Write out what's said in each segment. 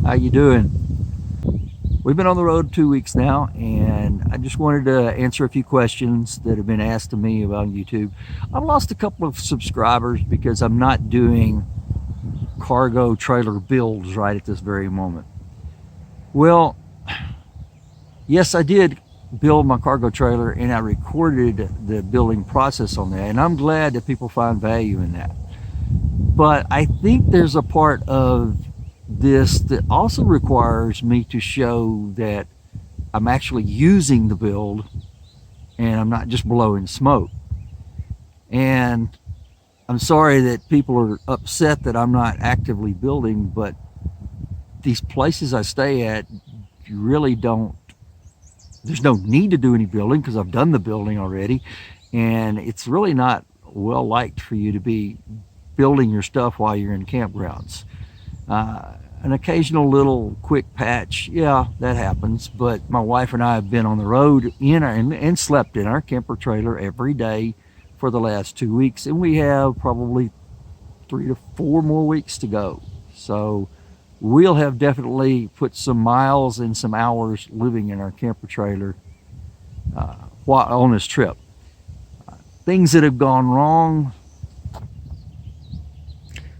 How you doing? We've been on the road 2 weeks now, and I just wanted to answer a few questions that have been asked to me about YouTube. I've lost a couple of subscribers because I'm not doing cargo trailer builds right at this very moment. Well, yes, I did build my cargo trailer, and I recorded the building process on that, and I'm glad that people find value in that. But I think there's a part of this that also requires me to show that I'm actually using the build and I'm not just blowing smoke. And I'm sorry that people are upset that I'm not actively building, but these places I stay at, you really don't, there's no need to do any building because I've done the building already, and it's really not well liked for you to be building your stuff while you're in campgrounds. An occasional little quick patch, yeah, that happens, but my wife and I have been on the road and slept in our camper trailer every day for the last 2 weeks, and we have probably 3 to 4 more weeks to go. So we'll have definitely put some miles and some hours living in our camper trailer while on this trip. Things that have gone wrong.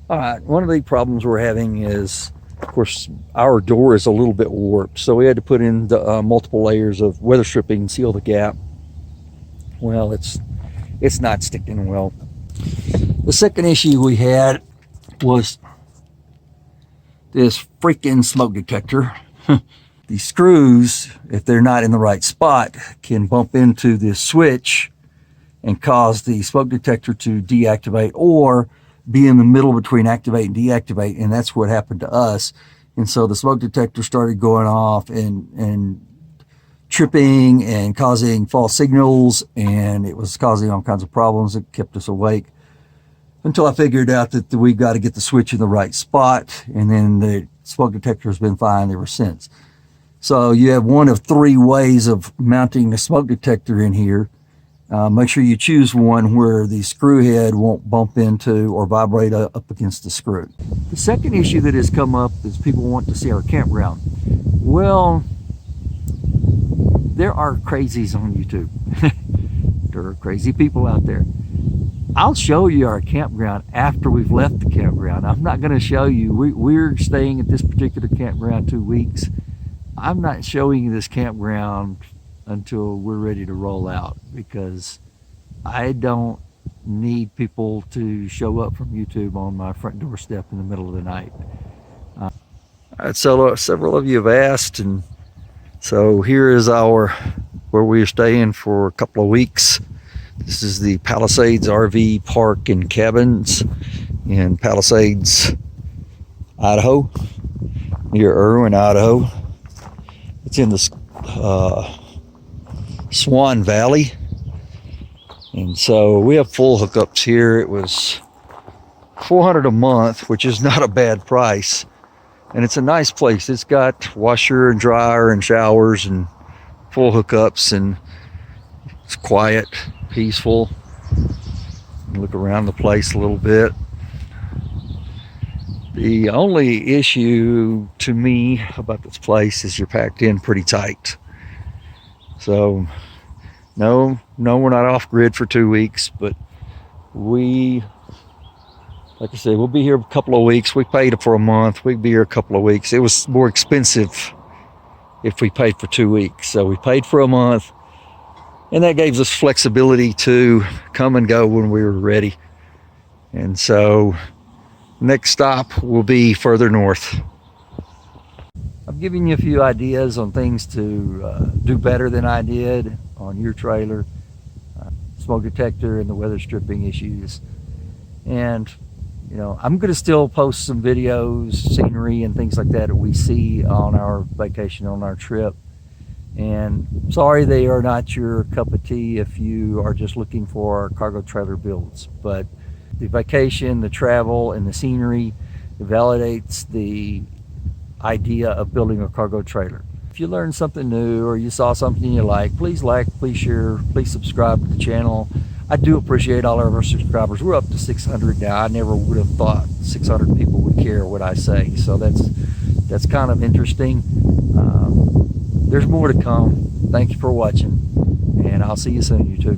All right, one of the problems we're having is, of course, our door is a little bit warped, so we had to put in the multiple layers of weather stripping, seal the gap. Well, it's not sticking well. The second issue we had was this freaking smoke detector. The screws, if they're not in the right spot, can bump into this switch and cause the smoke detector to deactivate or be in the middle between activate and deactivate, and that's what happened to us. And so the smoke detector started going off and tripping and causing false signals, and it was causing all kinds of problems. It kept us awake until I figured out that we've got to get the switch in the right spot, and then the smoke detector has been fine ever since. So you have one of 3 ways of mounting the smoke detector in here. Make sure you choose one where the screw head won't bump into or vibrate up against the screw. The second issue that has come up is people want to see our campground. Well, there are crazies on YouTube. There are crazy people out there. I'll show you our campground after we've left the campground. I'm not going to show you. We're staying at this particular campground 2 weeks. I'm not showing you this campground until we're ready to roll out, because I don't need people to show up from YouTube on my front doorstep in the middle of the night. Several of you have asked, and so here is where we're staying for a couple of weeks. This is the Palisades RV Park and Cabins in Palisades, Idaho, near Irwin, Idaho. It's in the Swan Valley, and so we have full hookups here. It was $400 a month, which is not a bad price, and it's a nice place. It's got washer and dryer and showers and full hookups, and it's quiet, peaceful. Look around the place a little bit. The only issue to me about this place is you're packed in pretty tight. So no, we're not off grid for 2 weeks, but like I said, we'll be here a couple of weeks. We paid for a month. We'd be here a couple of weeks. It was more expensive if we paid for 2 weeks. So we paid for a month, and that gave us flexibility to come and go when we were ready. And so next stop will be further north. I'm giving you a few ideas on things to do better than I did on your trailer, smoke detector and the weather stripping issues. And you know, I'm going to still post some videos, scenery and things like that we see on our vacation, on our trip. And sorry they are not your cup of tea if you are just looking for cargo trailer builds, but the vacation, the travel, and the scenery validates the idea of building a cargo trailer. If you learned something new or you saw something you like, please share, please subscribe to the channel. I do appreciate all of our subscribers. We're up to 600 now. I never would have thought 600 people would care what I say. So that's that's kind of interesting. There's more to come. Thank you for watching, and I'll see you soon, YouTube.